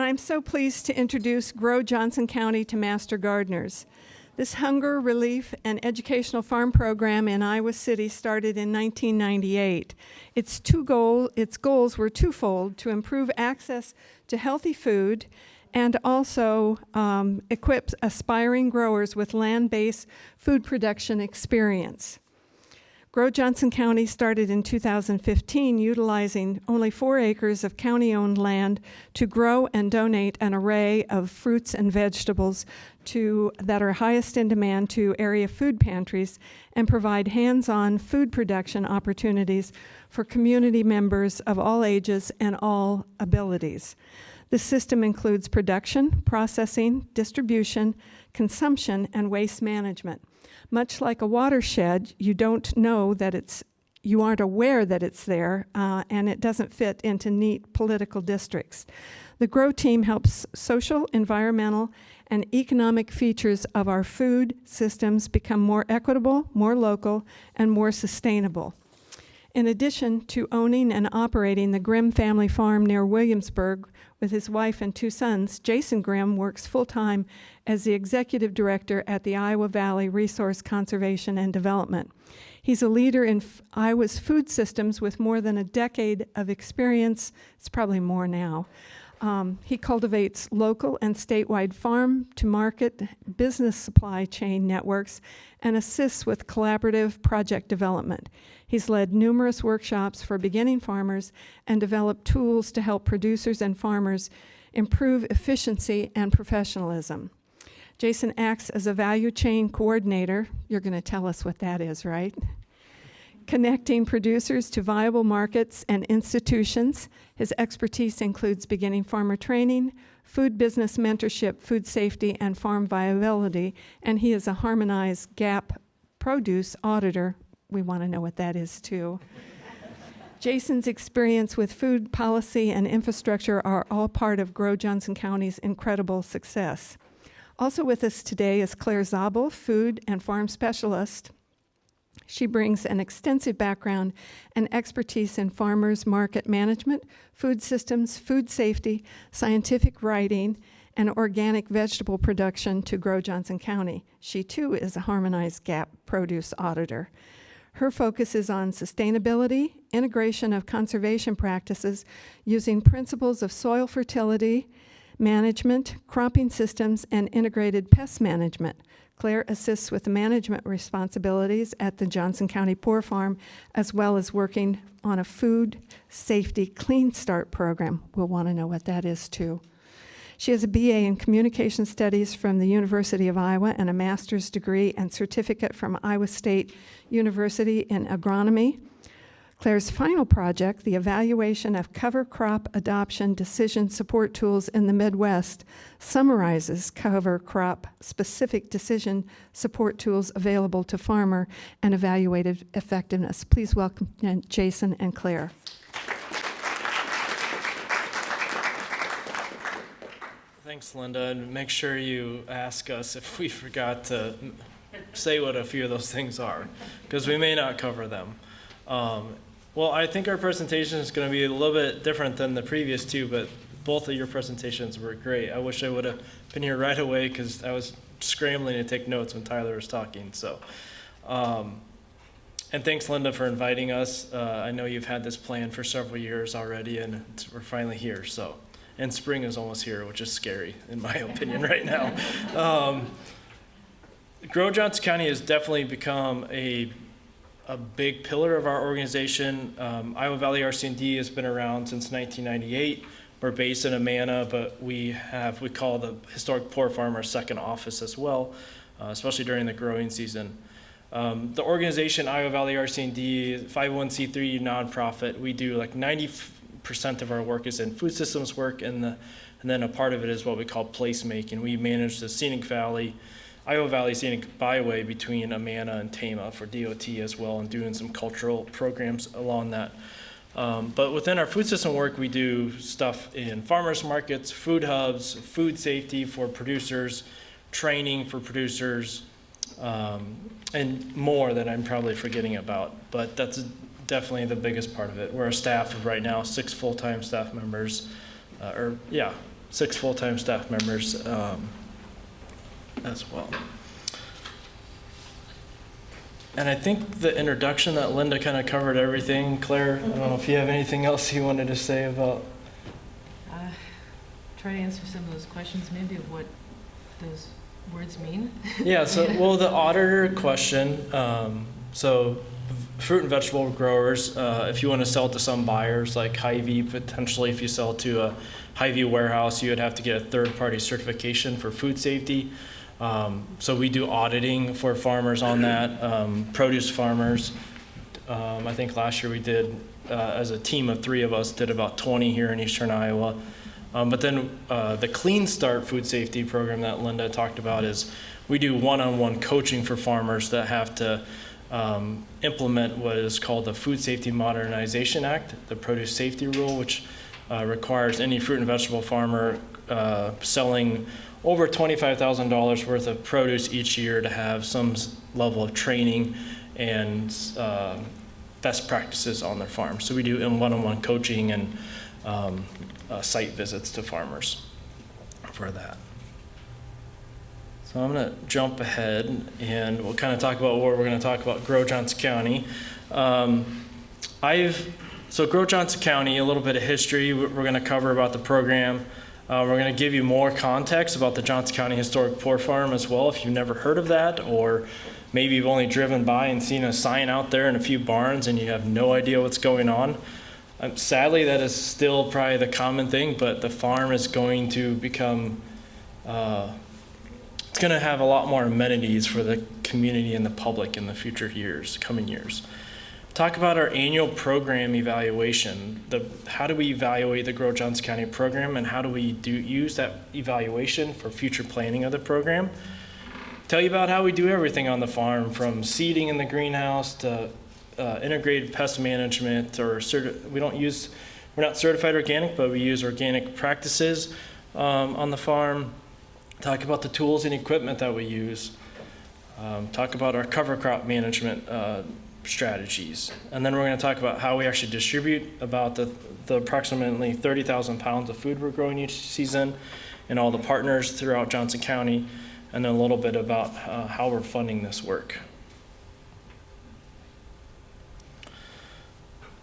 I'm so pleased to introduce Grow Johnson County to Master Gardeners. This hunger relief and educational farm program in Iowa City started in 1998. Its goals were twofold: to improve access to healthy food and also equip aspiring growers with land-based food production experience. Grow Johnson County started in 2015, utilizing only 4 acres of county-owned land to grow and donate an array of fruits and vegetables that are highest in demand to area food pantries and provide hands-on food production opportunities for community members of all ages and all abilities. The system includes production, processing, distribution, consumption, and waste management. Much like a watershed, you aren't aware that it's there, and it doesn't fit into neat political districts. The GROW team helps social, environmental, and economic features of our food systems become more equitable, more local, and more sustainable. In addition to owning and operating the Grimm family farm near Williamsburg with his wife and 2 sons, Jason Grimm works full-time as the executive director at the Iowa Valley Resource Conservation and Development. He's a leader in Iowa's food systems with more than a decade of experience. It's probably more now. He cultivates local and statewide farm-to-market business supply chain networks and assists with collaborative project development. He's led numerous workshops for beginning farmers and developed tools to help producers and farmers improve efficiency and professionalism. Jason acts as a value chain coordinator. You're going to tell us what that is, right? Connecting producers to viable markets and institutions. His expertise includes beginning farmer training, food business mentorship, food safety, and farm viability, and he is a harmonized GAP produce auditor. We want to know what that is too. Jason's experience with food policy and infrastructure are all part of Grow Johnson County's incredible success. Also with us today is Claire Zabel, food and farm specialist. She brings an extensive background and expertise in farmers market management, food systems, food safety, scientific writing, and organic vegetable production to Grow Johnson County. She too is a harmonized GAP produce auditor. Her focus is on sustainability, integration of conservation practices using principles of soil fertility management, cropping systems, and integrated pest management. Claire assists with the management responsibilities at the Johnson County Poor Farm, as well as working on a food safety clean start program. We'll want to know what that is too. She has a BA in Communication Studies from the University of Iowa and a master's degree and certificate from Iowa State University in agronomy. Claire's final project, the evaluation of cover crop adoption decision support tools in the Midwest, summarizes cover crop specific decision support tools available to farmer and evaluated effectiveness. Please welcome Jason and Claire. Thanks, Linda, and make sure you ask us if we forgot to say what a few of those things are, because we may not cover them. Well, I think our presentation is going to be a little bit different than the previous two, but both of your presentations were great. I wish I would have been here right away because I was scrambling to take notes when Tyler was talking. So, and thanks, Linda, for inviting us. I know you've had this plan for several years already, and we're finally here. So, and spring is almost here, which is scary in my opinion right now. Grow Johnson County has definitely become a big pillar of our organization. Iowa Valley Rcmd has been around since 1998. We're based in Amana, but we call the historic poor farm our second office as well, especially during the growing season. The organization Iowa Valley Rcmd, 501c3 nonprofit, we do like 90% of our work is in food systems work, and then a part of it is what we call placemaking. We manage the scenic valley, Iowa Valley Scenic Byway between Amana and Tama for DOT as well, and doing some cultural programs along that. But within our food system work, we do stuff in farmers markets, food hubs, food safety for producers, training for producers, and more that I'm probably forgetting about. But that's definitely the biggest part of it. We're a staff of right now 6 full-time staff members, 6 full-time staff members as well. And I think the introduction that Linda kind of covered everything. Claire, I don't know if you have anything else you wanted to say about. Try to answer some of those questions, maybe of what those words mean. Yeah, so, well, the auditor question, so fruit and vegetable growers, if you want to sell to some buyers like Hy-Vee, potentially if you sell to a Hy-Vee warehouse, you would have to get a third-party certification for food safety. So we do auditing for farmers on that, produce farmers. I think last year we did, as a team of 3 of us, did about 20 here in Eastern Iowa. But then the Clean Start food safety program that Linda talked about is we do one-on-one coaching for farmers that have to implement what is called the Food Safety Modernization Act, the Produce Safety Rule, which requires any fruit and vegetable farmer selling over $25,000 worth of produce each year to have some level of training and best practices on their farm. So we do one-on-one coaching and site visits to farmers for that. So I'm going to jump ahead and we'll kind of talk about what we're going to talk about Grow Johnson County. So Grow Johnson County, a little bit of history we're going to cover about the program. We're going to give you more context about the Johnson County Historic Poor Farm as well, if you've never heard of that, or maybe you've only driven by and seen a sign out there and a few barns and you have no idea what's going on. Sadly, that is still probably the common thing, but the farm is going to become, it's going to have a lot more amenities for the community and the public in the future years, coming years. Talk about our annual program evaluation. How do we evaluate the Grow Johnson County program, and how do we use that evaluation for future planning of the program? Tell you about how we do everything on the farm, from seeding in the greenhouse to integrated pest management, or we're not certified organic, but we use organic practices on the farm. Talk about the tools and equipment that we use. Talk about our cover crop management strategies. And then we're going to talk about how we actually distribute about the approximately 30,000 pounds of food we're growing each season and all the partners throughout Johnson County, and then a little bit about how we're funding this work.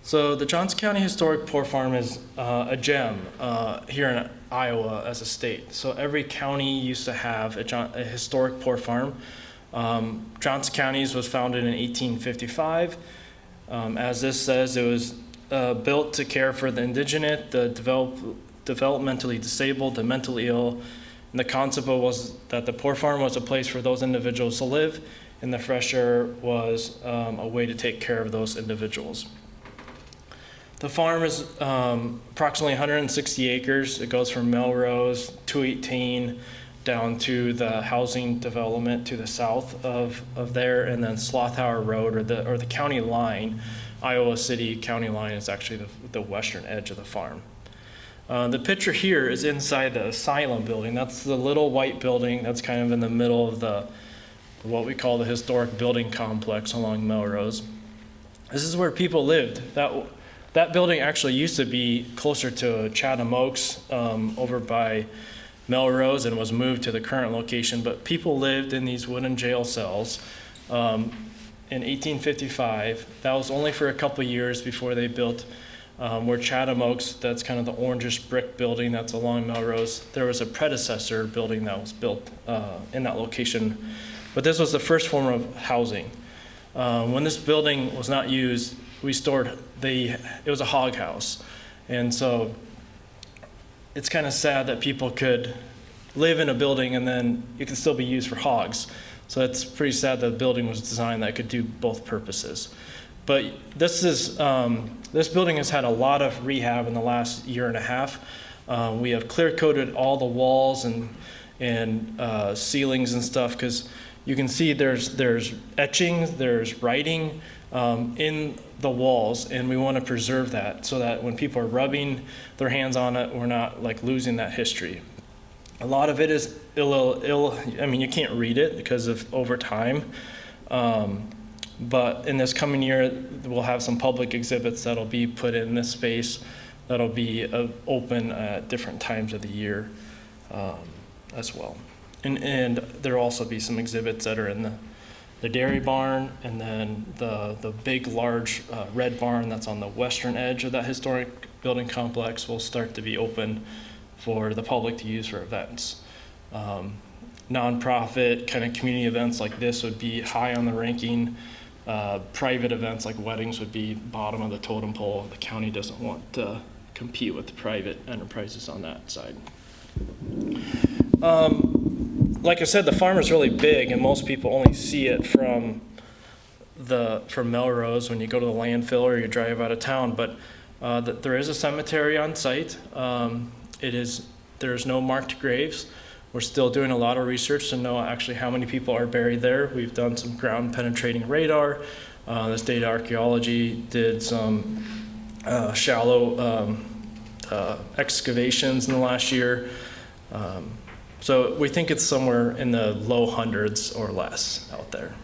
So the Johnson County Historic Poor Farm is a gem here in Iowa as a state. So every county used to have a historic poor farm. Johnson County was founded in 1855. As this says, it was built to care for the indigent, the developmentally disabled, the mentally ill. And the concept was that the poor farm was a place for those individuals to live, and the fresh air was a way to take care of those individuals. The farm is approximately 160 acres. It goes from Melrose, 218, down to the housing development to the south of there, and then Slothauer Road, or the county line. Iowa City county line is actually the western edge of the farm. The picture here is inside the asylum building. That's the little white building that's kind of in the middle of what we call the historic building complex along Melrose. This is where people lived. That building actually used to be closer to Chatham Oaks over by Melrose, and was moved to the current location, but people lived in these wooden jail cells in 1855. That was only for a couple of years before they built where Chatham Oaks, that's kind of the orangish brick building that's along Melrose. There was a predecessor building that was built in that location, but this was the first form of housing. When this building was not used, we stored it was a hog house. And so it's kind of sad that people could live in a building and then it could still be used for hogs. So it's pretty sad that the building was designed that could do both purposes. But this building has had a lot of rehab in the last year and a half. We have clear coated all the walls and ceilings and stuff, because you can see there's etchings, there's writing in the walls, and we want to preserve that so that when people are rubbing their hands on it, we're not like losing that history. A lot of it is I mean, you can't read it because of over time. But in this coming year, we'll have some public exhibits that'll be put in this space that'll be open at different times of the year as well. And there'll also be some exhibits that are in the dairy barn, and then the big, large red barn that's on the western edge of that historic building complex will start to be open for the public to use for events. Nonprofit kind of community events like this would be high on the ranking. Private events like weddings would be bottom of the totem pole. The county doesn't want to compete with the private enterprises on that side. Like I said, the farm is really big, and most people only see it from Melrose when you go to the landfill or you drive out of town. But there is a cemetery on site. There's no marked graves. We're still doing a lot of research to know actually how many people are buried there. We've done some ground penetrating radar. This data archaeology did some shallow excavations in the last year. So we think it's somewhere in the low hundreds or less out there.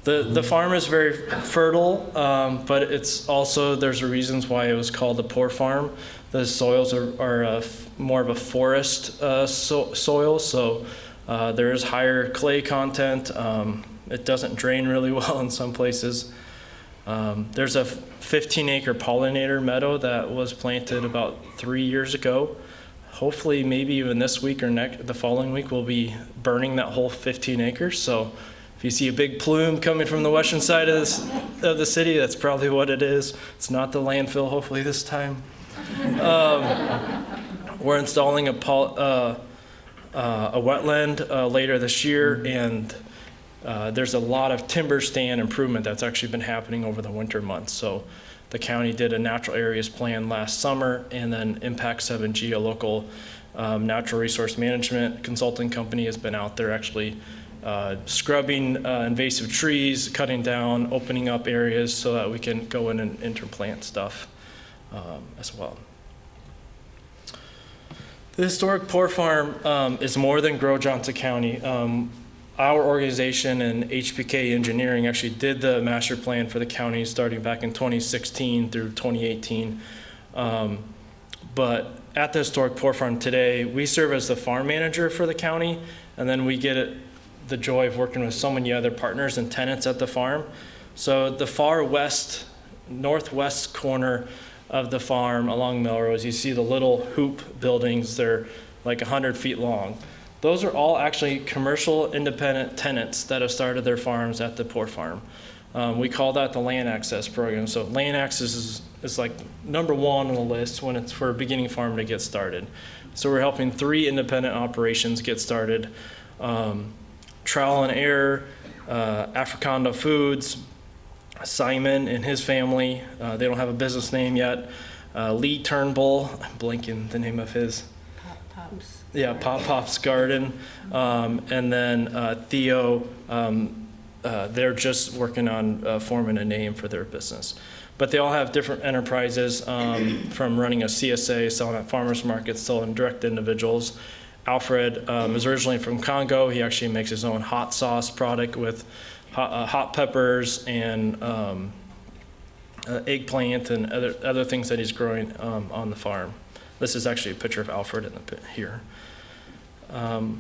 The farm is very fertile, but it's also, there's reasons why it was called a poor farm. The soils are more of a forest soil, so there is higher clay content. It doesn't drain really well in some places. There's a 15-acre pollinator meadow that was planted about 3 years ago. Hopefully, maybe even this week or the following week, we'll be burning that whole 15 acres. So if you see a big plume coming from the western side of the city, that's probably what it is. It's not the landfill, hopefully this time. We're installing a wetland later this year, and there's a lot of timber stand improvement that's actually been happening over the winter months. So the county did a natural areas plan last summer, and then Impact 7G, a local natural resource management consulting company, has been out there actually scrubbing invasive trees, cutting down, opening up areas so that we can go in and interplant stuff as well. The historic Poor Farm is more than Grow Johnson County. Our organization and HPK Engineering actually did the master plan for the county starting back in 2016 through 2018. But at the historic Poor Farm today, we serve as the farm manager for the county, and then we get the joy of working with so many other partners and tenants at the farm. So the far west, northwest corner of the farm along Melrose, you see the little hoop buildings. They're like 100 feet long. Those are all actually commercial independent tenants that have started their farms at the Poor Farm. We call that the land access program. So land access is like number one on the list when it's for a beginning farm to get started. So we're helping 3 independent operations get started. Trial and Error, Africanda Foods, Simon and his family, they don't have a business name yet. Lee Turnbull, I'm blanking the name of his. Pops. Yeah, Pop's Garden. And then Theo, they're just working on forming a name for their business. But they all have different enterprises, from running a CSA, selling at farmers markets, selling direct to individuals. Alfred is originally from Congo. He actually makes his own hot sauce product with hot peppers and eggplant and other things that he's growing on the farm. This is actually a picture of Alfred in the pit here. The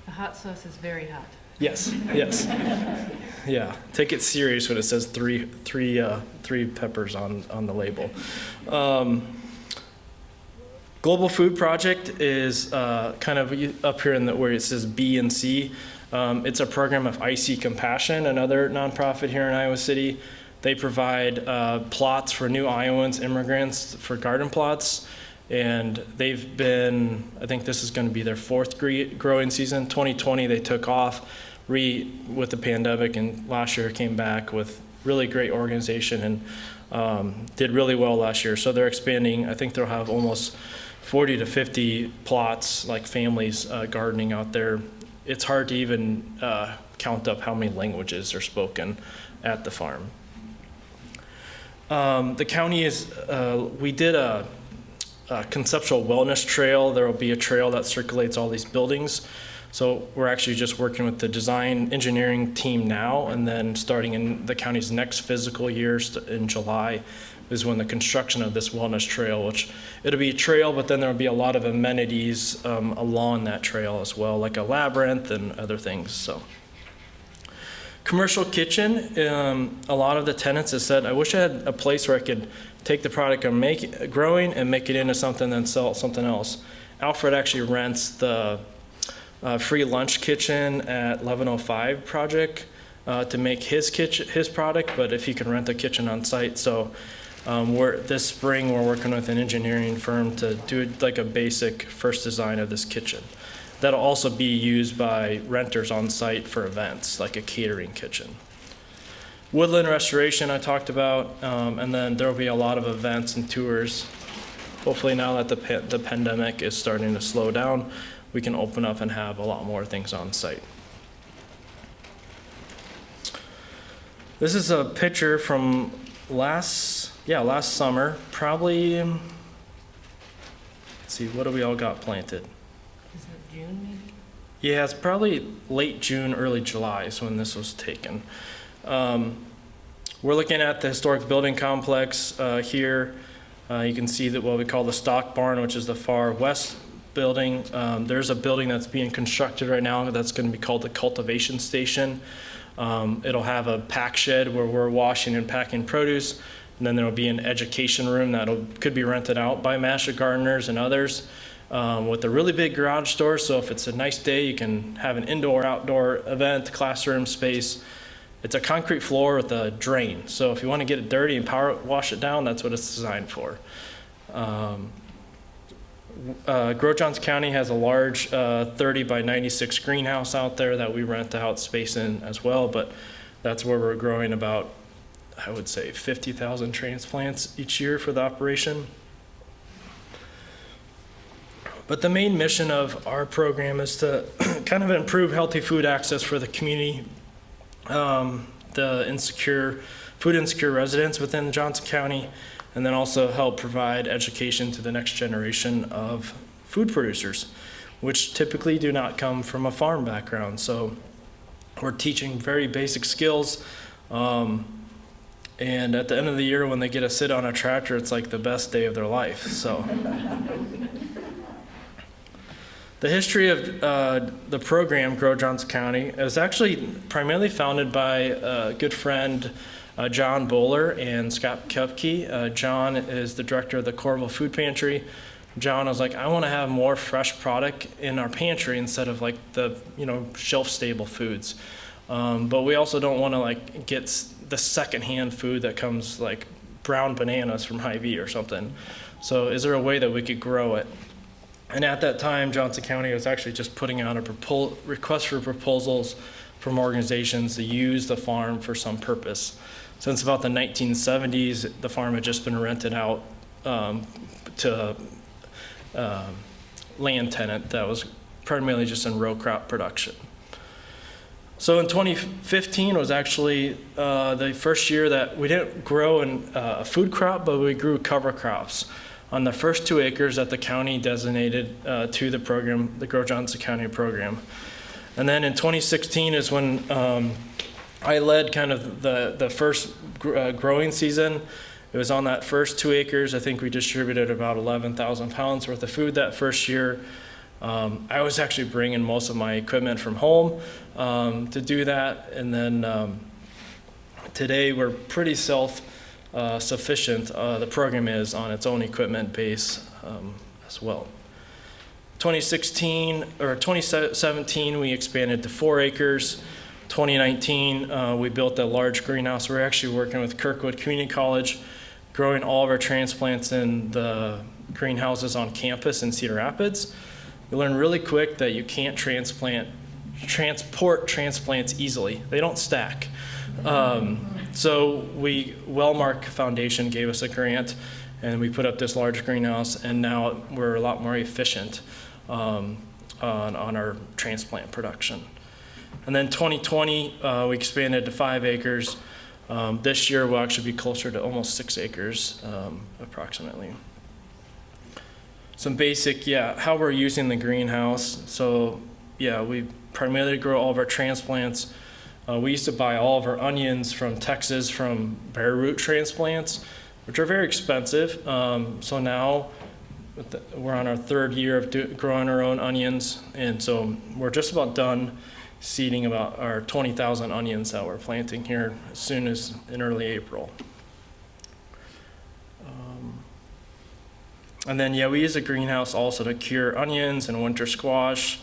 hot sauce is very hot. Yes, yes. Yeah, take it serious when it says three peppers on the label. Global Food Project is kind of up here where it says B and C. It's a program of IC Compassion, another nonprofit here in Iowa City. They provide plots for new Iowans, immigrants, for garden plots. And they've been, I think this is going to be their 4th growing season. 2020, they took off with the pandemic, and last year came back with really great organization and did really well last year. So they're expanding. I think they'll have almost 40 to 50 plots, like families gardening out there. It's hard to even count up how many languages are spoken at the farm. The county we did a conceptual wellness trail. There will be a trail that circulates all these buildings. So we're actually just working with the design engineering team now, and then starting in the county's next fiscal year in July, is when the construction of this wellness trail, which it'll be a trail, but then there'll be a lot of amenities along that trail as well, like a labyrinth and other things. So, commercial kitchen, a lot of the tenants have said, I wish I had a place where I could take the product I'm growing and make it into something, then sell it something else. Alfred actually rents the free lunch kitchen at 1105 project to make his product, but if he can rent a kitchen on site. So this spring we're working with an engineering firm to do like a basic first design of this kitchen. That'll also be used by renters on site for events, like a catering kitchen. Woodland restoration I talked about, and then there'll be a lot of events and tours. Hopefully now that the pandemic is starting to slow down, we can open up and have a lot more things on site. This is a picture from last summer, probably, let's see, what do we all got planted? Is it June maybe? Yeah, it's probably late June, early July is when this was taken. We're looking at the historic building complex here. You can see that what we call the stock barn, which is the far west building. There's a building that's being constructed right now that's going to be called the cultivation station. It'll have a pack shed where we're washing and packing produce, and then there'll be an education room that could be rented out by master gardeners and others, with a really big garage door. So if it's a nice day, you can have an indoor-outdoor event, classroom space. It's a concrete floor with a drain. So if you want to get it dirty and wash it down, that's what it's designed for. Grove Johnson County has a large 30 by 96 greenhouse out there that we rent out space in as well, but that's where we're growing about, I would say, 50,000 transplants each year for the operation. But the main mission of our program is to kind of improve healthy food access for the community, the food insecure residents within Johnson County, and then also help provide education to the next generation of food producers, which typically do not come from a farm background. So we're teaching very basic skills, and at the end of the year when they get to sit on a tractor, it's like the best day of their life. So the history of the program, Grow Johnson County, is actually primarily founded by a good friend, John Bowler and Scott Kupke. John is the director of the Coralville Food Pantry. John was like, I want to have more fresh product in our pantry instead of like the shelf-stable foods. But we also don't want to like get the secondhand food that comes like brown bananas from Hy-Vee or something. So is there a way that we could grow it? And at that time, Johnson County was actually just putting out a request for proposals from organizations to use the farm for some purpose. Since about the 1970s, the farm had just been rented out to land tenant that was primarily just in row crop production. So in 2015 was actually the first year that we didn't grow a food crop, but we grew cover crops on the first 2 acres that the county designated to the program, the Grow Johnson County program. And then in 2016 is when I led kind of the first growing season. It was on that first 2 acres. I think we distributed about 11,000 pounds worth of food that first year. I was actually bringing most of my equipment from home to do that. And then today we're pretty self-sufficient. The program is on its own equipment base as well. 2017, we expanded to 4 acres. 2019, we built a large greenhouse. We're actually working with Kirkwood Community College, growing all of our transplants in the greenhouses on campus in Cedar Rapids. You learn really quick that you can't transport transplants easily. They don't stack. So Wellmark Foundation gave us a grant, and we put up this large greenhouse, and now we're a lot more efficient on our transplant production. And then 2020, we expanded to 5 acres. This year we'll actually be closer to almost 6 acres, approximately. Some basic, how we're using the greenhouse. So we primarily grow all of our transplants. We used to buy all of our onions from Texas from bare root transplants. which are very expensive. So now we're on our third year of growing our own onions, and so we're just about done seeding about our 20,000 onions that we're planting here as soon as in early April. And then, yeah, we use a greenhouse also to cure onions and winter squash,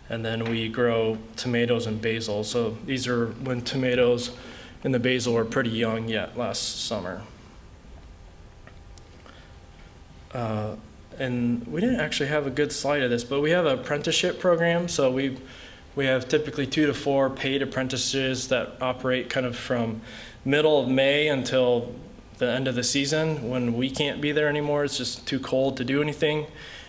and then we grow tomatoes and basil. So these are when tomatoes and the basil were pretty young yet last summer. And we didn't actually have a good slide of this, but we have an apprenticeship program. So we have typically 2 to 4 paid apprentices that operate kind of from middle of May until the end of the season when we can't be there anymore. It's just too cold to do anything.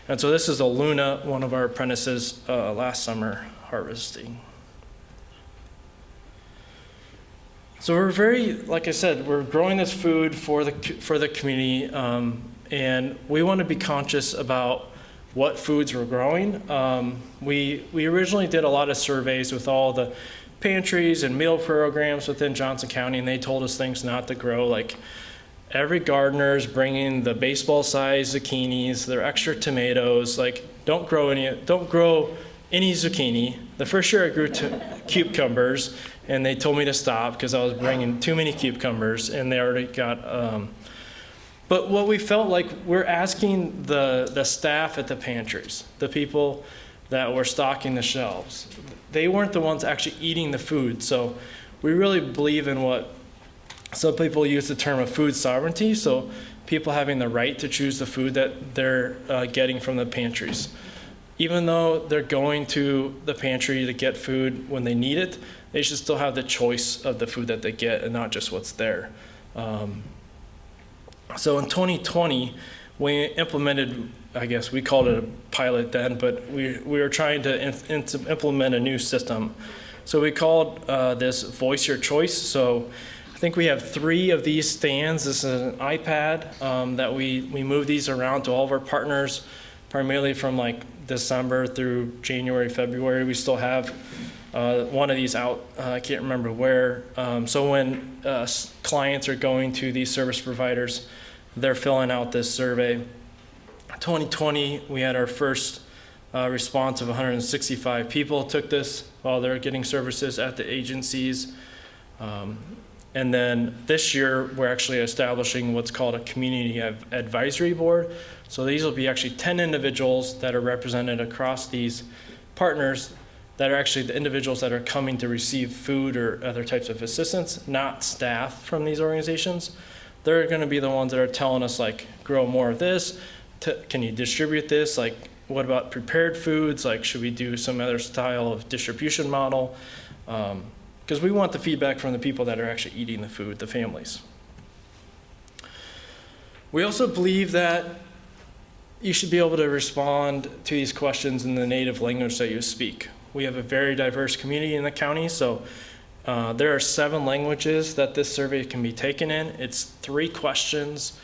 And so this is a Luna, one of our apprentices last summer harvesting. So we're very, like I said, we're growing this food for the community, and we want to be conscious about what foods we're growing. We originally did a lot of surveys with all the pantries and meal programs within Johnson County, and they told us things not to grow. Like every gardener is bringing the baseball-sized zucchinis, their extra tomatoes. Like don't grow any zucchini. The first year I grew cucumbers, and they told me to stop because I was bringing too many cucumbers, and they already got. But what we felt like, we're asking the staff at the pantries, the people that were stocking the shelves, they weren't the ones actually eating the food. So we really believe in what some people use the term of food sovereignty. So people having the right to choose the food that they're getting from the pantries. Even though they're going to the pantry to get food when they need it, they should still have the choice of the food that they get and not just what's there. So in 2020, we implemented, I guess we called it a pilot then, but we were trying to implement a new system. So we called this Voice Your Choice. So I think we have 3 of these stands. This is an iPad that we move these around to all of our partners, primarily from like December through January, February. We still have one of these out, I can't remember where. So when clients are going to these service providers, they're filling out this survey. 2020, we had our first response of 165 people took this while they're getting services at the agencies. And then this year, we're actually establishing what's called a community advisory board. So these will be actually 10 individuals that are represented across these partners that are actually the individuals that are coming to receive food or other types of assistance, not staff from these organizations. They're going to be the ones that are telling us, like, grow more of this. Can you distribute this? Like, what about prepared foods? Like, should we do some other style of distribution model? Because we want the feedback from the people that are actually eating the food, the families. We also believe that you should be able to respond to these questions in the native language that you speak. We have a very diverse community in the county, so there are 7 languages that this survey can be taken in. It's 3 questions.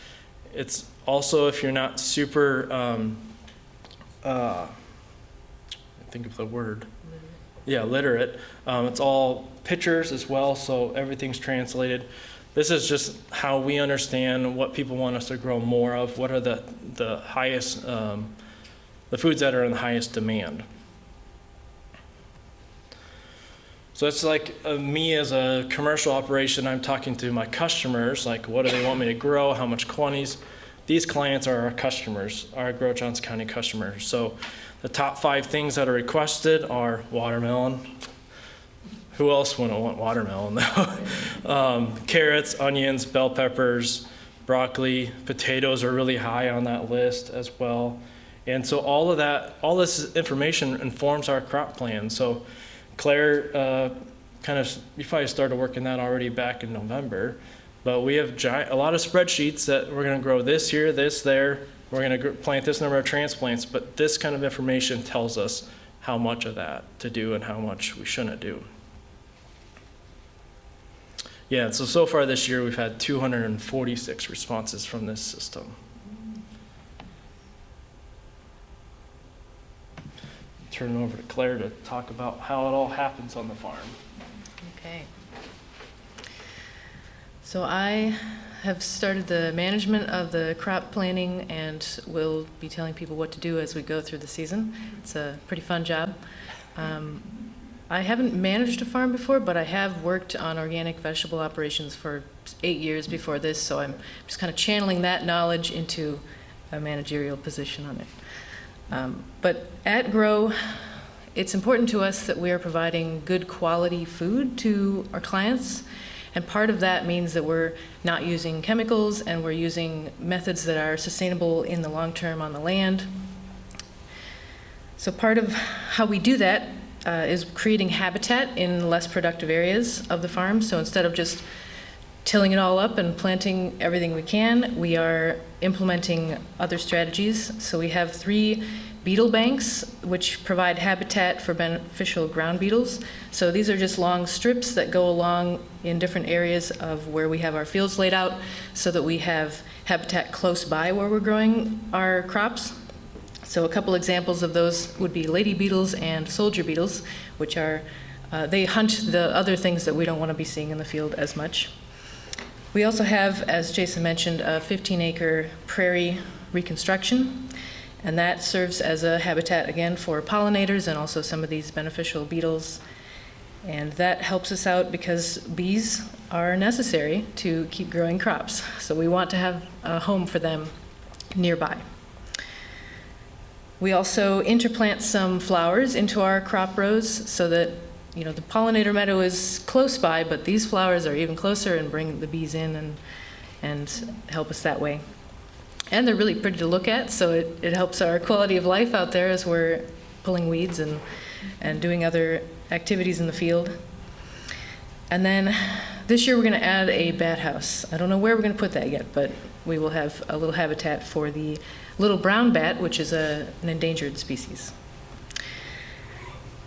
It's also, if you're not super, I think of the word. Literate. It's all pictures as well, so everything's translated. This is just how we understand what people want us to grow more of, what are the highest, the foods that are in the highest demand. So it's like me as a commercial operation, I'm talking to my customers, like what do they want me to grow, how much quantities. These clients are our customers, our Grow Johnson County customers. So the top 5 things that are requested are watermelon. Who else wouldn't want watermelon though? Carrots, onions, bell peppers, broccoli, potatoes are really high on that list as well. And so all this information informs our crop plan. So Claire, you probably started working that already back in November, but we have a lot of spreadsheets that we're going to grow this here, this there. We're going to plant this number of transplants, but this kind of information tells us how much of that to do and how much we shouldn't do. Yeah, so far this year we've had 246 responses from this system. Turn it over to Claire to talk about how it all happens on the farm. Okay. So I have started the management of the crop planning and will be telling people what to do as we go through the season. It's a pretty fun job. I haven't managed a farm before, but I have worked on organic vegetable operations for 8 years before this, so I'm just kind of channeling that knowledge into a managerial position on it. But at Grow, it's important to us that we are providing good quality food to our clients, and part of that means that we're not using chemicals and we're using methods that are sustainable in the long term on the land. So part of how we do that is creating habitat in less productive areas of the farm. So instead of just tilling it all up and planting everything we can, we are implementing other strategies. So we have 3 beetle banks, which provide habitat for beneficial ground beetles. So these are just long strips that go along in different areas of where we have our fields laid out so that we have habitat close by where we're growing our crops. So a couple examples of those would be lady beetles and soldier beetles, which are, they hunt the other things that we don't want to be seeing in the field as much. We also have, as Jason mentioned, a 15-acre prairie reconstruction, and that serves as a habitat, again, for pollinators and also some of these beneficial beetles. And that helps us out because bees are necessary to keep growing crops. So we want to have a home for them nearby. We also interplant some flowers into our crop rows so that, you know, the pollinator meadow is close by, but these flowers are even closer and bring the bees in and help us that way. And they're really pretty to look at, so it helps our quality of life out there as we're pulling weeds and doing other activities in the field. And then this year we're going to add a bat house. I don't know where we're going to put that yet, but we will have a little habitat for the little brown bat, which is an endangered species.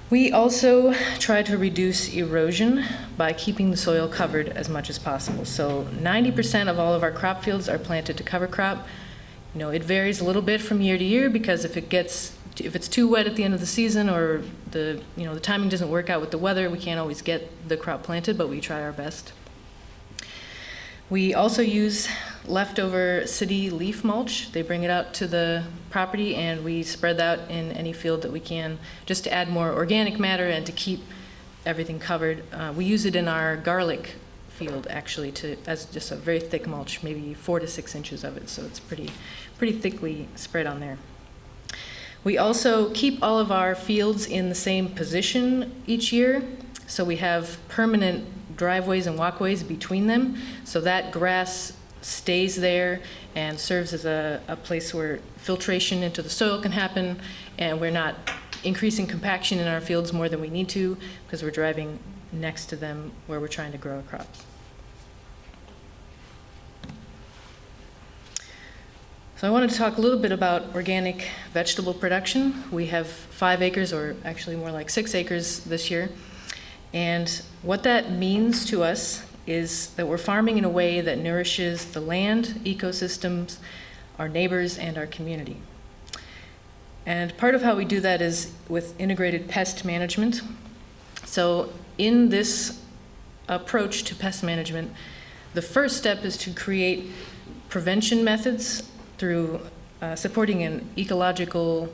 We also try to reduce erosion by keeping the soil covered as much as possible. So 90% of all of our crop fields are planted to cover crop. You know, it varies a little bit from year to year because if it's too wet at the end of the season or the timing doesn't work out with the weather, we can't always get the crop planted, but we try our best. We also use leftover city leaf mulch. They bring it out to the property and we spread that in any field that we can just to add more organic matter and to keep everything covered. We use it in our garlic field actually as just a very thick mulch, maybe 4 to 6 inches of it, so it's pretty thickly spread on there. We also keep all of our fields in the same position each year, so we have permanent driveways and walkways between them, so that grass stays there and serves as a place where filtration into the soil can happen, and we're not increasing compaction in our fields more than we need to because we're driving next to them where we're trying to grow our crops. So I wanted to talk a little bit about organic vegetable production. We have 5 acres, or actually more like 6 acres this year. And what that means to us is that we're farming in a way that nourishes the land, ecosystems, our neighbors, and our community. And part of how we do that is with integrated pest management. So in this approach to pest management, the first step is to create prevention methods through supporting an ecological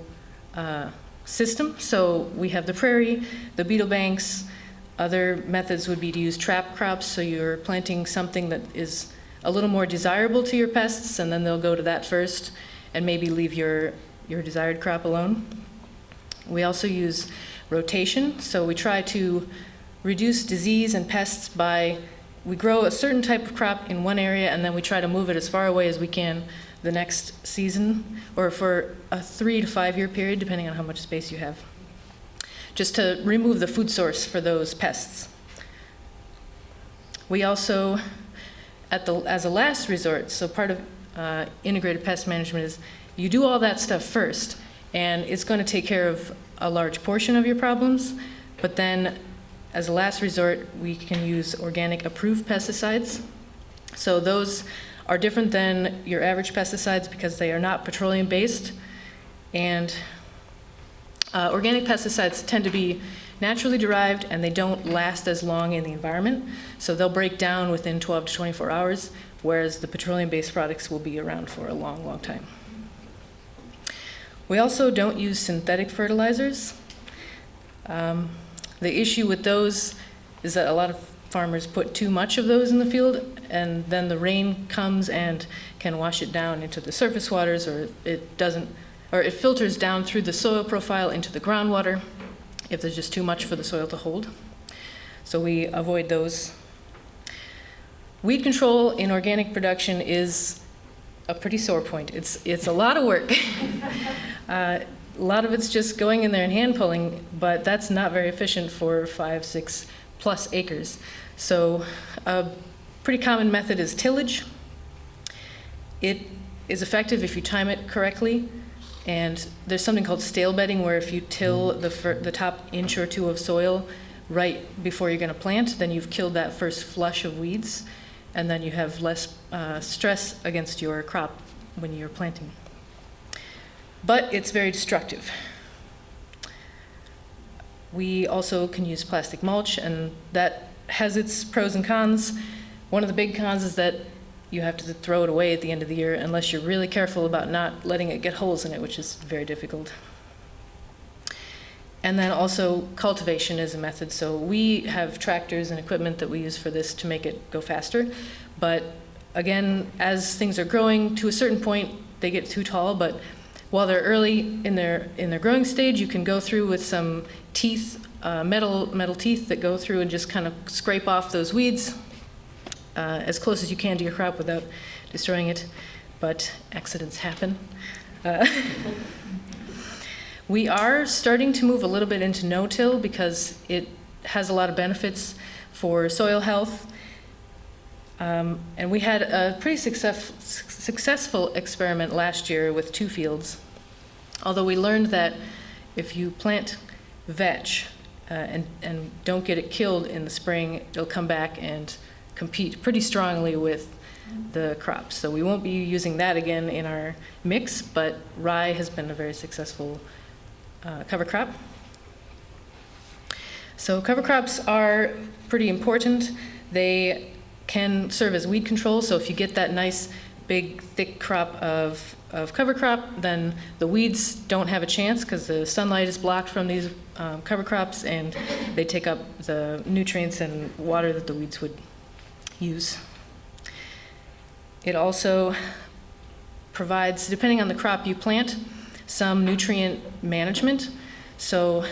system. So we have the prairie, the beetle banks. Other methods would be to use trap crops, so you're planting something that is a little more desirable to your pests, and then they'll go to that first, and maybe leave your desired crop alone. We also use rotation, so we try to reduce disease and pests by, we grow a certain type of crop in one area, and then we try to move it as far away as we can the next season, or for a 3 to 5 year period, depending on how much space you have, just to remove the food source for those pests. We also, as a last resort, so part of integrated pest management is you do all that stuff first, and it's going to take care of a large portion of your problems, but then as a last resort, we can use organic approved pesticides. So those are different than your average pesticides because they are not petroleum based, and organic pesticides tend to be naturally derived, and they don't last as long in the environment. So they'll break down within 12 to 24 hours, whereas the petroleum-based products will be around for a long, long time. We also don't use synthetic fertilizers. The issue with those is that a lot of farmers put too much of those in the field, and then the rain comes and can wash it down into the surface waters, or it filters down through the soil profile into the groundwater if there's just too much for the soil to hold. So we avoid those. Weed control in organic production is a pretty sore point. It's a lot of work. A lot of it's just going in there and hand pulling, but that's not very efficient for 5, 6 plus acres. So a pretty common method is tillage. It is effective if you time it correctly. And there's something called stale bedding, where if you till the top inch or two of soil right before you're going to plant, then you've killed that first flush of weeds, and then you have less stress against your crop when you're planting. But it's very destructive. We also can use plastic mulch, and that has its pros and cons. One of the big cons is that you have to throw it away at the end of the year unless you're really careful about not letting it get holes in it, which is very difficult. And then also cultivation is a method. So we have tractors and equipment that we use for this to make it go faster. But again, as things are growing to a certain point, they get too tall. But while they're early in their growing stage, you can go through with some teeth, metal teeth that go through and just kind of scrape off those weeds as close as you can to your crop without destroying it, but accidents happen. We are starting to move a little bit into no-till because it has a lot of benefits for soil health. And we had a pretty successful experiment last year with 2 fields, although we learned that if you plant vetch and don't get it killed in the spring, it'll come back and compete pretty strongly with the crops. So we won't be using that again in our mix, but rye has been a very successful cover crop. So cover crops are pretty important. They can serve as weed control. So if you get that nice, big, thick crop of cover crop, then the weeds don't have a chance because the sunlight is blocked from these cover crops, and they take up the nutrients and water that the weeds would use. It also provides, depending on the crop you plant, some nutrient management. So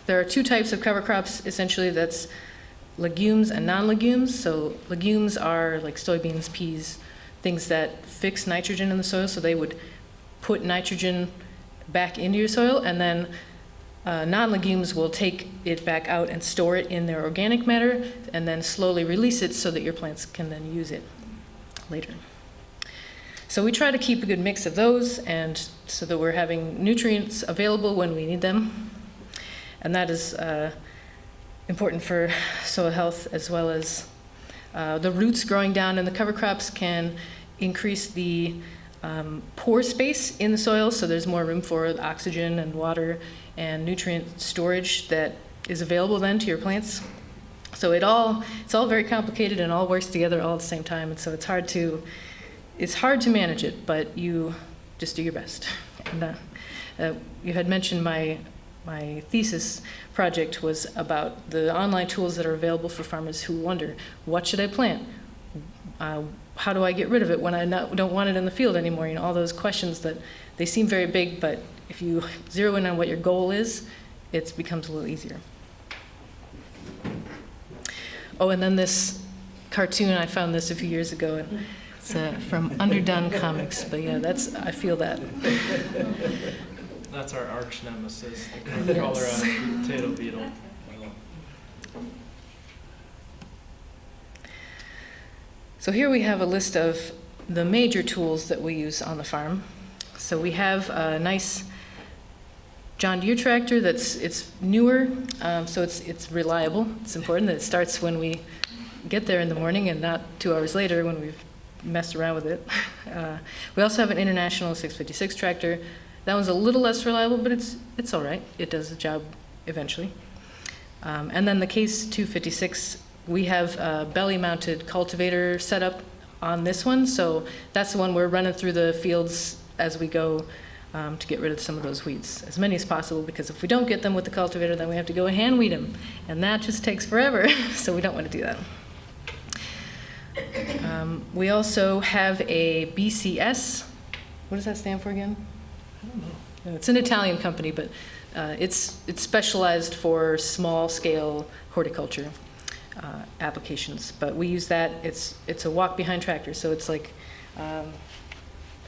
there are 2 types of cover crops, essentially. That's legumes and non-legumes. So legumes are like soybeans, peas, things that fix nitrogen in the soil, so they would put nitrogen back into your soil, and then non-legumes will take it back out and store it in their organic matter and then slowly release it so that your plants can then use it later. So we try to keep a good mix of those, and so that we're having nutrients available when we need them. And that is important for soil health, as well as the roots growing down in the cover crops can increase the pore space in the soil, so there's more room for oxygen and water and nutrient storage that is available then to your plants. So it's all very complicated and all works together all at the same time, and so it's hard to manage it, but you just do your best. And you had mentioned my thesis project was about the online tools that are available for farmers who wonder, what should I plant? How do I get rid of it when I don't want it in the field anymore? You know, all those questions that they seem very big, but if you zero in on what your goal is, it becomes a little easier. Oh, and then this cartoon, I found this a few years ago, and it's from Underdone Comics, but yeah, I feel that. That's our arch nemesis, the Colorado potato beetle. So here we have a list of the major tools that we use on the farm. So we have a nice John Deere tractor it's newer, so it's reliable. It's important that it starts when we get there in the morning and not 2 hours later when we've messed around with it. We also have an International 656 tractor. That one's a little less reliable, but it's all right. It does the job eventually. And then the Case 256, we have a belly-mounted cultivator set up on this one, so that's the one we're running through the fields as we go to get rid of some of those weeds, as many as possible, because if we don't get them with the cultivator, then we have to go and hand weed them, and that just takes forever, so we don't want to do that. We also have a BCS. What does that stand for again? I don't know. It's an Italian company, but it's specialized for small-scale horticulture applications. But we use that. It's a walk-behind tractor, so it's like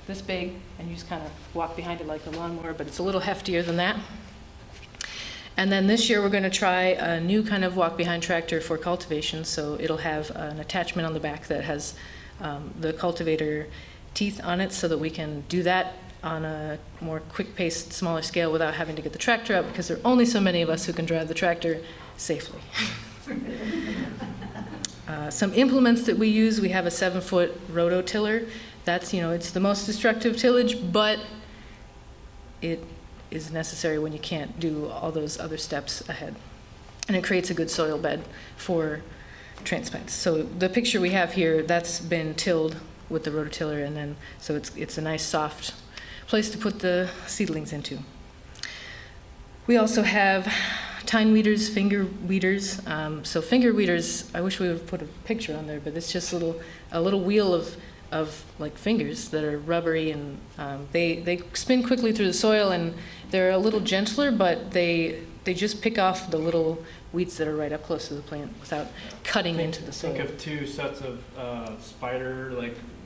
this big, and you just kind of walk behind it like a lawnmower, but it's a little heftier than that. And then this year we're going to try a new kind of walk-behind tractor for cultivation, so it'll have an attachment on the back that has the cultivator teeth on it, so that we can do that on a more quick-paced, smaller scale without having to get the tractor out, because there are only so many of us who can drive the tractor safely. Some implements that we use, we have a 7-foot rototiller. That's, it's the most destructive tillage, but it is necessary when you can't do all those other steps ahead. And it creates a good soil bed for transplants. So the picture we have here, that's been tilled with the rototiller, and then, so it's a nice soft place to put the seedlings into. We also have tine weeders, finger weeders. So finger weeders, I wish we would have put a picture on there, but it's just a little wheel of like fingers that are rubbery, and they spin quickly through the soil, and they're a little gentler, but they just pick off the little weeds that are right up close to the plant without cutting into the soil. Think of two sets of spider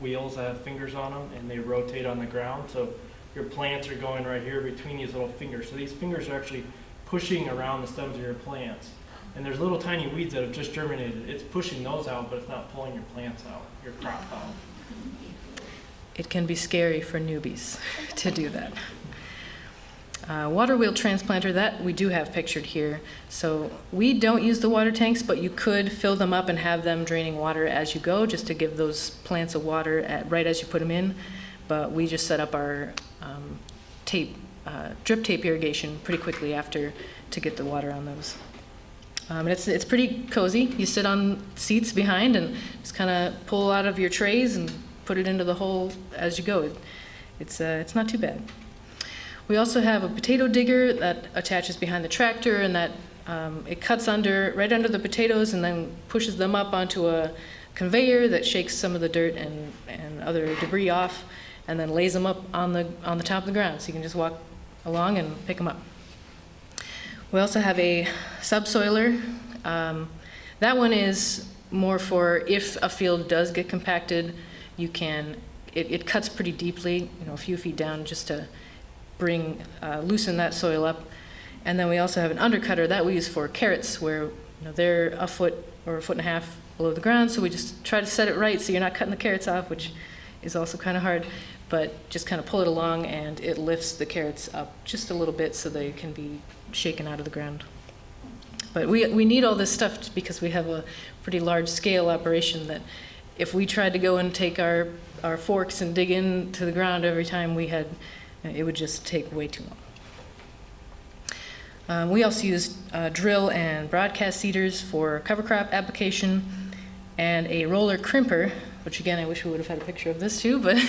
wheels that have fingers on them, and they rotate on the ground. So your plants are going right here between these little fingers. So these fingers are actually pushing around the stems of your plants. And there's little tiny weeds that have just germinated. It's pushing those out, but it's not pulling your plants out, your crop out. It can be scary for newbies to do that. Water wheel transplanter, that we do have pictured here. So we don't use the water tanks, but you could fill them up and have them draining water as you go, just to give those plants a water right as you put them in. But we just set up our drip tape irrigation pretty quickly after to get the water on those. And it's pretty cozy. You sit on seats behind and just kind of pull out of your trays and put it into the hole as you go. It's not too bad. We also have a potato digger that attaches behind the tractor, and that it cuts right under the potatoes and then pushes them up onto a conveyor that shakes some of the dirt and other debris off, and then lays them up on the top of the ground, so you can just walk along and pick them up. We also have a subsoiler. That one is more for if a field does get compacted, you can, it cuts pretty deeply, a few feet down, just to loosen that soil up. And then we also have an undercutter that we use for carrots, where they're a foot or a foot and a half below the ground, so we just try to set it right so you're not cutting the carrots off, which is also kind of hard, but just kind of pull it along and it lifts the carrots up just a little bit so they can be shaken out of the ground. But we need all this stuff because we have a pretty large scale operation that if we tried to go and take our forks and dig into the ground every time it would just take way too long. We also use drill and broadcast seeders for cover crop application, and a roller crimper, which again, I wish we would have had a picture of this too, but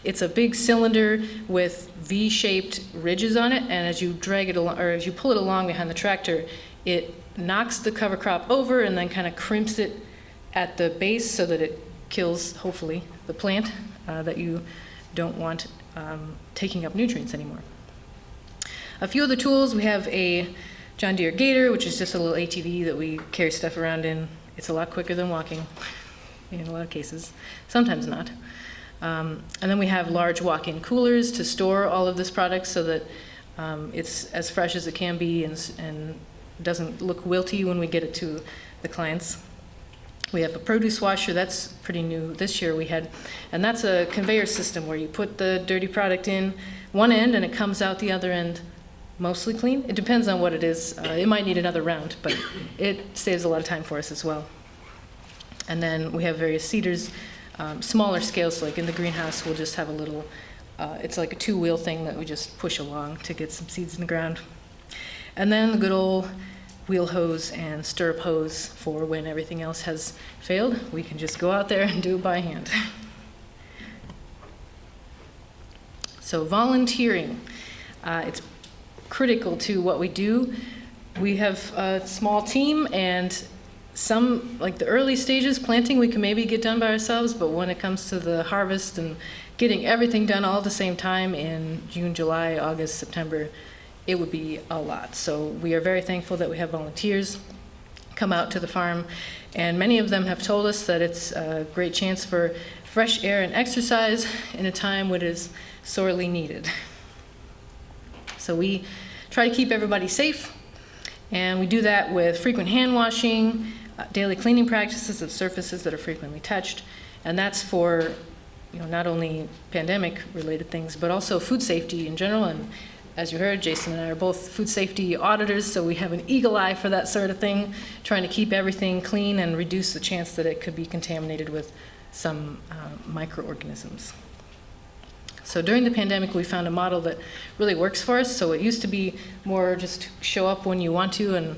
it's a big cylinder with V-shaped ridges on it, and as you drag it along, or as you pull it along behind the tractor, it knocks the cover crop over and then kind of crimps it at the base so that it kills, hopefully, the plant that you don't want taking up nutrients anymore. A few other tools, we have a John Deere Gator, which is just a little ATV that we carry stuff around in. It's a lot quicker than walking in a lot of cases, sometimes not. And then we have large walk-in coolers to store all of this product so that it's as fresh as it can be and doesn't look wilty when we get it to the clients. We have a produce washer, that's pretty new this year we had, and that's a conveyor system where you put the dirty product in one end and it comes out the other end mostly clean. It depends on what it is. It might need another round, but it saves a lot of time for us as well. And then we have various seeders, smaller scales, so like in the greenhouse we'll just have a little, it's like a 2-wheel thing that we just push along to get some seeds in the ground. And then the good old wheel hose and stirrup hose for when everything else has failed. We can just go out there and do it by hand. So volunteering, it's critical to what we do. We have a small team, and some, like the early stages, planting, we can maybe get done by ourselves, but when it comes to the harvest and getting everything done all at the same time in June, July, August, September, it would be a lot. So we are very thankful that we have volunteers come out to the farm, and many of them have told us that it's a great chance for fresh air and exercise in a time when it is sorely needed. So we try to keep everybody safe, and we do that with frequent hand washing, daily cleaning practices of surfaces that are frequently touched, and that's for not only pandemic related things, but also food safety in general. And as you heard, Jason and I are both food safety auditors, so we have an eagle eye for that sort of thing, trying to keep everything clean and reduce the chance that it could be contaminated with some microorganisms. So during the pandemic, we found a model that really works for us. So it used to be more just show up when you want to,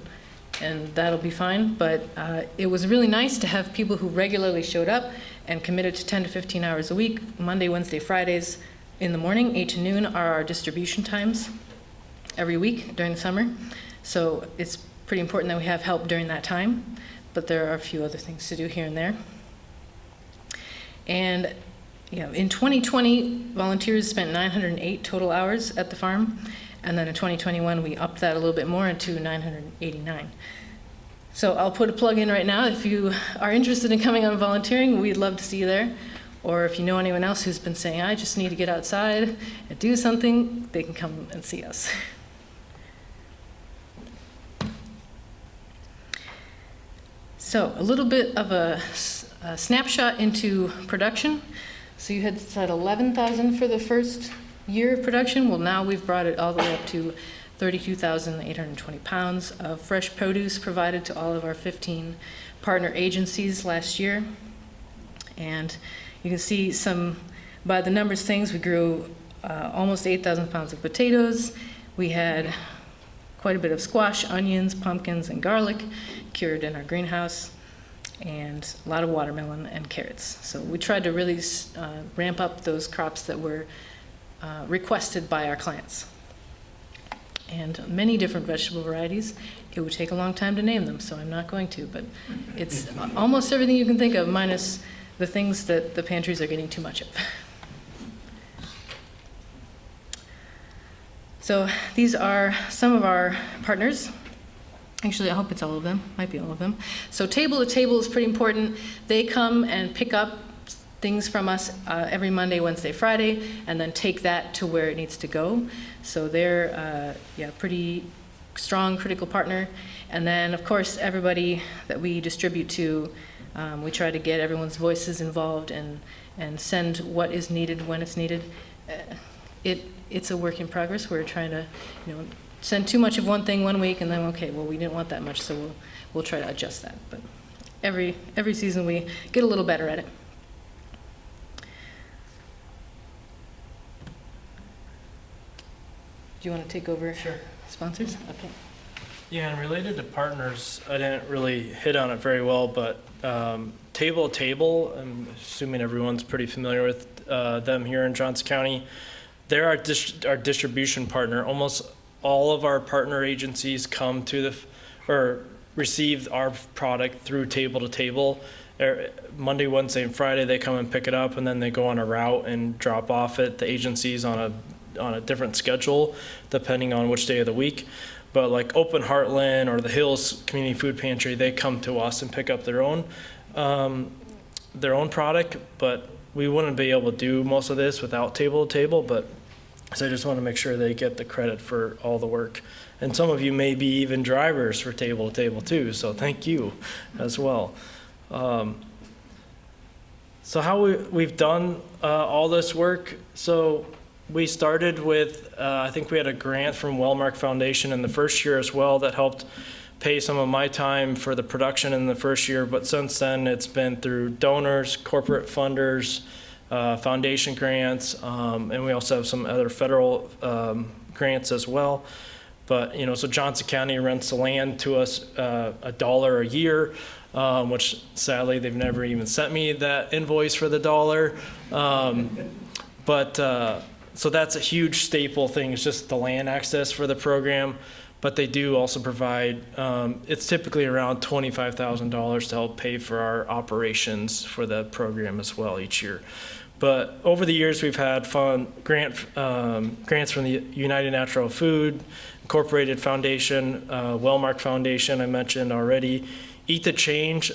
and that'll be fine. But it was really nice to have people who regularly showed up and committed to 10 to 15 hours a week. Monday, Wednesday, Fridays in the morning, 8 to noon are our distribution times every week during the summer. So it's pretty important that we have help during that time. But there are a few other things to do here and there. And in 2020, volunteers spent 908 total hours at the farm, and then in 2021, we upped that a little bit more into 989. So I'll put a plug in right now. If you are interested in coming on volunteering, we'd love to see you there. Or if you know anyone else who's been saying, I just need to get outside and do something, they can come and see us. So a little bit of a snapshot into production. So you had said 11,000 for the first year of production. Well, now we've brought it all the way up to 32,820 pounds of fresh produce provided to all of our 15 partner agencies last year. And you can see by the numbers things, we grew almost 8,000 pounds of potatoes. We had quite a bit of squash, onions, pumpkins, and garlic cured in our greenhouse, and a lot of watermelon and carrots. So we tried to really ramp up those crops that were requested by our clients. And many different vegetable varieties. It would take a long time to name them, so I'm not going to, but it's almost everything you can think of, minus the things that the pantries are getting too much of. So these are some of our partners. Actually, I hope it's all of them. Might be all of them. So table to table is pretty important. They come and pick up things from us every Monday, Wednesday, Friday, and then take that to where it needs to go. So they're pretty strong, critical partner. And then, of course, everybody that we distribute to, we try to get everyone's voices involved and send what is needed when it's needed. It's a work in progress. We're trying to, send too much of one thing one week, and then we didn't want that much, so we'll try to adjust that. But every season we get a little better at it. Do you want to take over? Sure. Sponsors? Okay. Yeah, and related to partners, I didn't really hit on it very well, but Table to Table, I'm assuming everyone's pretty familiar with them here in Johnson County. They're our distribution partner. Almost all of our partner agencies come to receive our product through Table to Table. Monday, Wednesday, and Friday they come and pick it up, and then they go on a route and drop off at the agencies on a different schedule depending on which day of the week. But like Open Heartland or the Hills Community Food Pantry, they come to us and pick up their own product. But we wouldn't be able to do most of this without Table to Table. But so I just want to make sure they get the credit for all the work. And some of you may be even drivers for Table to Table too. So thank you as well. So how we've done all this work. So we started with, I think we had a grant from Wellmark Foundation in the first year as well that helped pay some of my time for the production in the first year. But since then, it's been through donors, corporate funders, foundation grants, and we also have some other federal grants as well. But, so Johnson County rents the land to us $1 a year, which sadly they've never even sent me that invoice for the $1. So that's a huge staple thing. It's just the land access for the program. But they do also provide, it's typically around $25,000 to help pay for our operations for the program as well each year. But over the years, we've had grants from the United Natural Food Incorporated Foundation, Wellmark Foundation, I mentioned already. Eat the Change,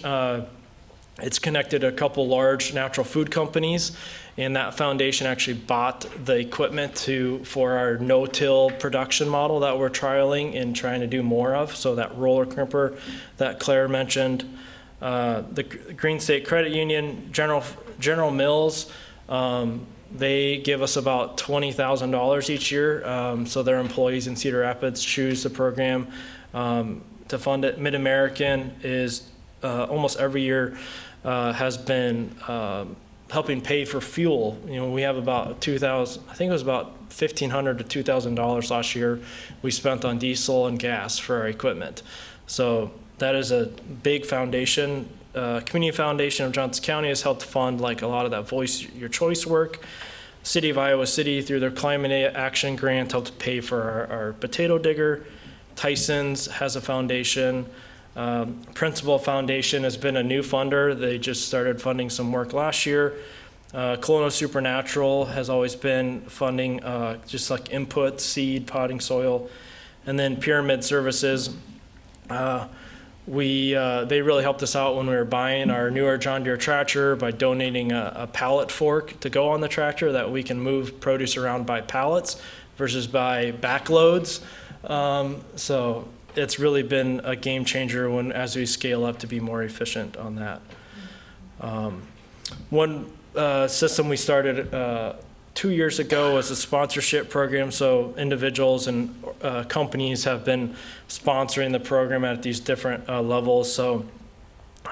it's connected to a couple large natural food companies, and that foundation actually bought the equipment for our no-till production model that we're trialing and trying to do more of. So that roller crimper that Claire mentioned, the Green State Credit Union, General Mills, they give us about $20,000 each year. So their employees in Cedar Rapids choose the program to fund it. Mid-American is almost every year has been helping pay for fuel. We have about $2,000, I think it was about $1,500 to $2,000 last year we spent on diesel and gas for our equipment. So that is a big foundation. Community Foundation of Johnson County has helped fund like a lot of that Voice Your Choice work. City of Iowa City, through their Climate Action Grant, helped pay for our potato digger. Tyson's has a foundation. Principal Foundation has been a new funder. They just started funding some work last year. Colonial Supernatural has always been funding just like input, seed, potting soil. And then Pyramid Services, they really helped us out when we were buying our newer John Deere tractor by donating a pallet fork to go on the tractor that we can move produce around by pallets versus by back loads. So it's really been a game changer as we scale up to be more efficient on that. One system we started 2 years ago was a sponsorship program. So individuals and companies have been sponsoring the program at these different levels. So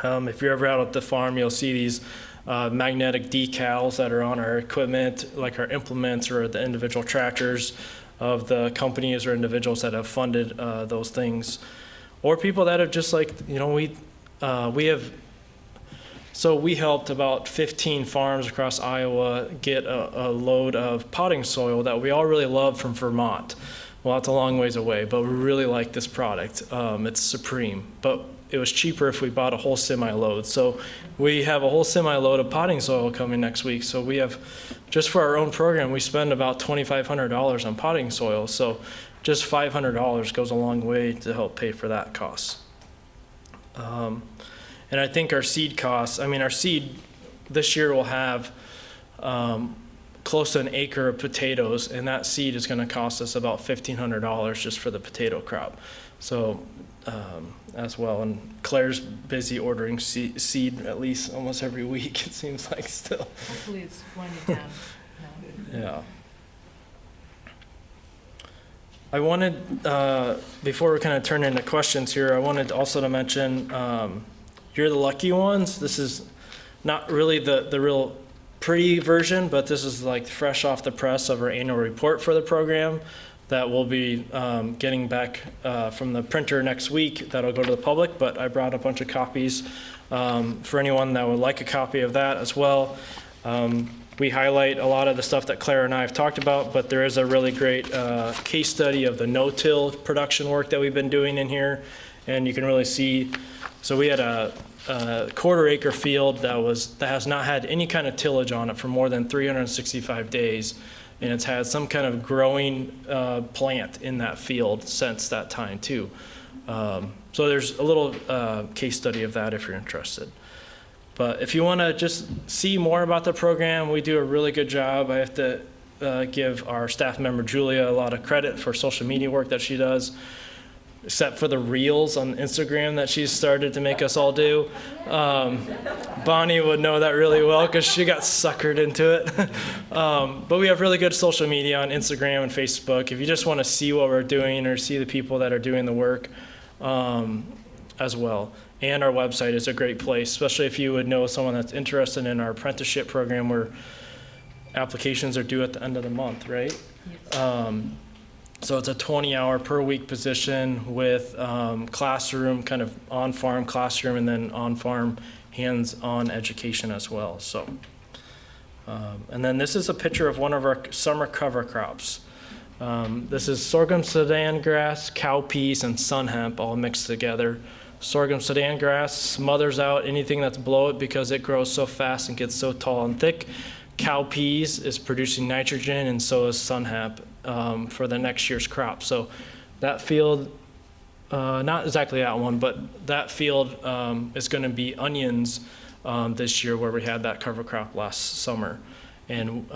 if you're ever out at the farm, you'll see these magnetic decals that are on our equipment, like our implements or the individual tractors of the companies or individuals that have funded those things, or people that have just we helped about 15 farms across Iowa get a load of potting soil that we all really love from Vermont. Well, it's a long ways away, but we really like this product. It's supreme, but it was cheaper if we bought a whole semi-load. So we have a whole semi-load of potting soil coming next week. So we have, just for our own program, we spend about $2,500 on potting soil. So just $500 goes a long way to help pay for that cost. And I think our seed costs, our seed this year will have close to an acre of potatoes, and that seed is going to cost us about $1,500 just for the potato crop. So as well, and Claire's busy ordering seed at least almost every week, it seems like still. Hopefully it's winding down now. Yeah. I wanted, before we kind of turn into questions here, I wanted also to mention, you're the lucky ones. This is not really the real pretty version, but this is like fresh off the press of our annual report for the program that we'll be getting back from the printer next week. That'll go to the public, but I brought a bunch of copies for anyone that would like a copy of that as well. We highlight a lot of the stuff that Claire and I have talked about, but there is a really great case study of the no-till production work that we've been doing in here, and you can really see. So we had a quarter-acre field that has not had any kind of tillage on it for more than 365 days, and it's had some kind of growing plant in that field since that time too. So there's a little case study of that if you're interested. But if you want to just see more about the program, we do a really good job. I have to give our staff member Julia a lot of credit for social media work that she does, except for the reels on Instagram that she's started to make us all do. Bonnie would know that really well because she got suckered into it. But we have really good social media on Instagram and Facebook. If you just want to see what we're doing or see the people that are doing the work as well. And our website is a great place, especially if you would know someone that's interested in our apprenticeship program where applications are due at the end of the month, right? So it's a 20-hour per week position with classroom, kind of on-farm classroom, and then on-farm hands-on education as well. So, and then this is a picture of one of our summer cover crops. This is sorghum Sudan grass, cowpeas, and sun hemp all mixed together. Sorghum Sudan grass smothers out anything that's below it because it grows so fast and gets so tall and thick. Cowpeas is producing nitrogen, and so is sun hemp for the next year's crop. So that field, not exactly that one, but that field is going to be onions this year, where we had that cover crop last summer, and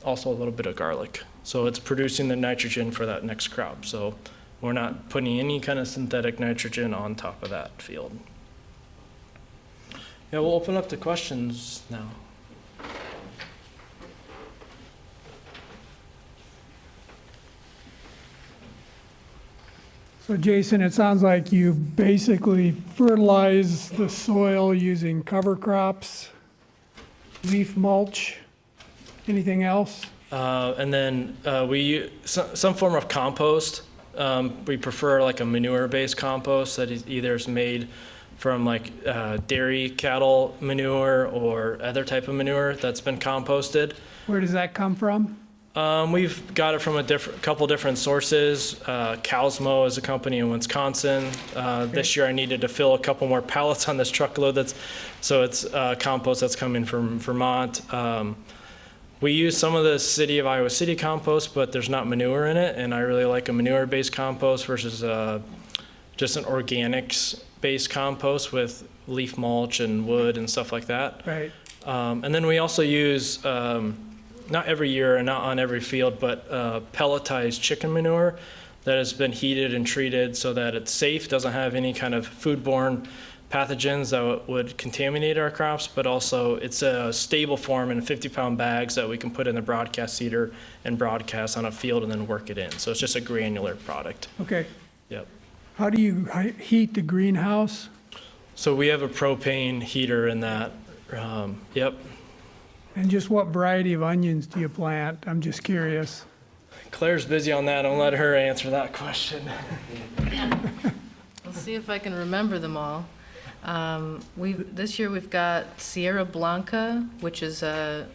also a little bit of garlic. So it's producing the nitrogen for that next crop. So we're not putting any kind of synthetic nitrogen on top of that field. Yeah, we'll open up to questions now. So Jason, it sounds like you basically fertilize the soil using cover crops, leaf mulch, anything else? And then we use some form of compost. We prefer like a manure-based compost that either is made from like dairy cattle manure or other type of manure that's been composted. Where does that come from? We've got it from a couple different sources. Cowsmo is a company in Wisconsin. This year I needed to fill a couple more pallets on this truckload. So it's compost that's coming from Vermont. We use some of the City of Iowa City compost, but there's not manure in it, and I really like a manure-based compost versus just an organics-based compost with leaf mulch and wood and stuff like that. Right. And then we also use, not every year and not on every field, but pelletized chicken manure that has been heated and treated so that it's safe, doesn't have any kind of foodborne pathogens that would contaminate our crops, but also it's a stable form in 50-pound bags that we can put in the broadcast seeder and broadcast on a field and then work it in. So it's just a granular product. Okay. Yep. How do you heat the greenhouse? So we have a propane heater in that. Yep. And just what variety of onions do you plant? I'm just curious. Claire's busy on that. I'll let her answer that question. We'll see if I can remember them all. This year we've got Sierra Blanca, which is a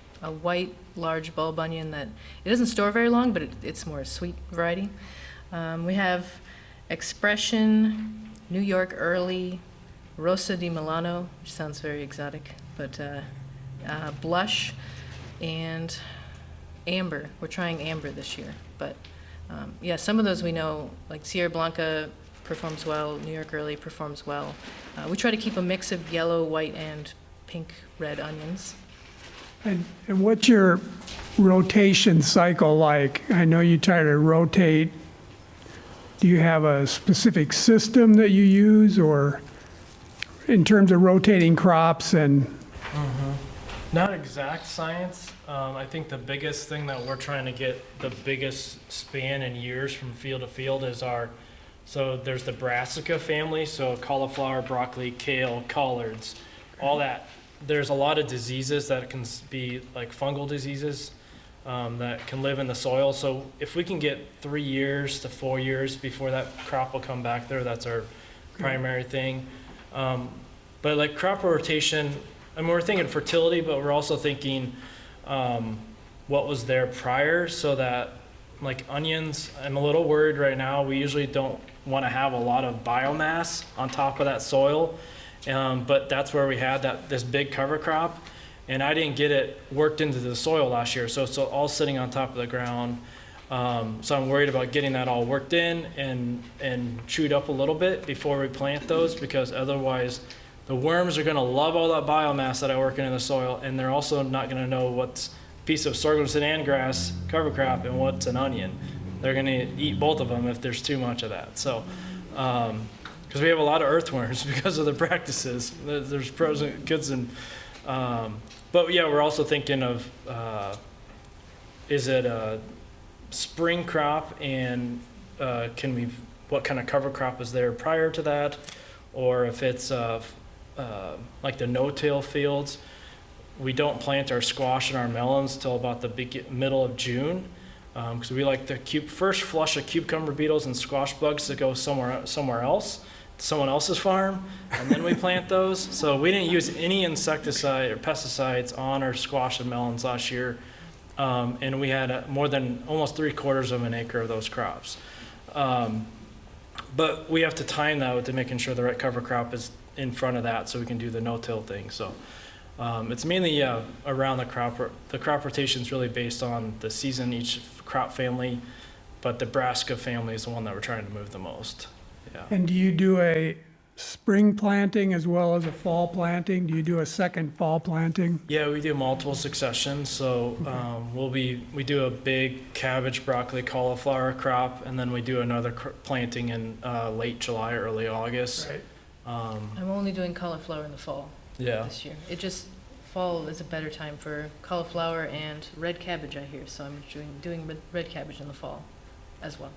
white, large bulb onion that it doesn't store very long, but it's more a sweet variety. We have Expression, New York Early, Rosa di Milano, which sounds very exotic, but Blush, and Amber. We're trying Amber this year, but yeah, some of those we know, like Sierra Blanca performs well, New York Early performs well. We try to keep a mix of yellow, white, and pink, red onions. And what's your rotation cycle like? I know you try to rotate. Do you have a specific system that you use, or in terms of rotating crops and? Not exact science. I think the biggest thing that we're trying to get the biggest span in years from field to field is so there's the brassica family, so cauliflower, broccoli, kale, collards, all that. There's a lot of diseases that can be like fungal diseases that can live in the soil. So if we can get 3 years to 4 years before that crop will come back there, that's our primary thing. But like crop rotation, I mean, we're thinking fertility, but we're also thinking what was there prior, so that like onions, I'm a little worried right now. We usually don't want to have a lot of biomass on top of that soil, but that's where we had this big cover crop, and I didn't get it worked into the soil last year, so it's all sitting on top of the ground. So I'm worried about getting that all worked in and chewed up a little bit before we plant those, because otherwise the worms are going to love all that biomass that I work in the soil, and they're also not going to know what's a piece of sorghum Sudan grass cover crop and what's an onion. They're going to eat both of them if there's too much of that. So, because we have a lot of earthworms because of the practices. There's pros and cons, but yeah, we're also thinking of is it a spring crop, and what kind of cover crop is there prior to that, or if it's like the no-till fields. We don't plant our squash and our melons till about the middle of June. because we like the first flush of cucumber beetles and squash bugs to go somewhere else, someone else's farm, and then we plant those. So we didn't use any insecticide or pesticides on our squash and melons last year, and we had more than almost 3/4 of an acre of those crops. But we have to time that to making sure the right cover crop is in front of that so we can do the no-till thing. So it's mainly around the crop. The crop rotation is really based on the season, each crop family, but the brassica family is the one that we're trying to move the most. Yeah. And do you do a spring planting as well as a fall planting? Do you do a second fall planting? Yeah, we do multiple successions. So we do a big cabbage, broccoli, cauliflower crop, and then we do another planting in late July, early August. Right. I'm only doing cauliflower in the fall Yeah. this year. Fall is a better time for cauliflower and red cabbage, I hear, so I'm doing red cabbage in the fall as well.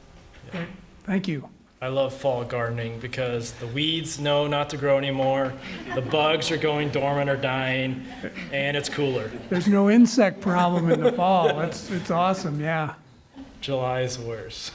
Thank you. I love fall gardening because the weeds know not to grow anymore, the bugs are going dormant or dying, and it's cooler. There's no insect problem in the fall. It's awesome, yeah. July is worse.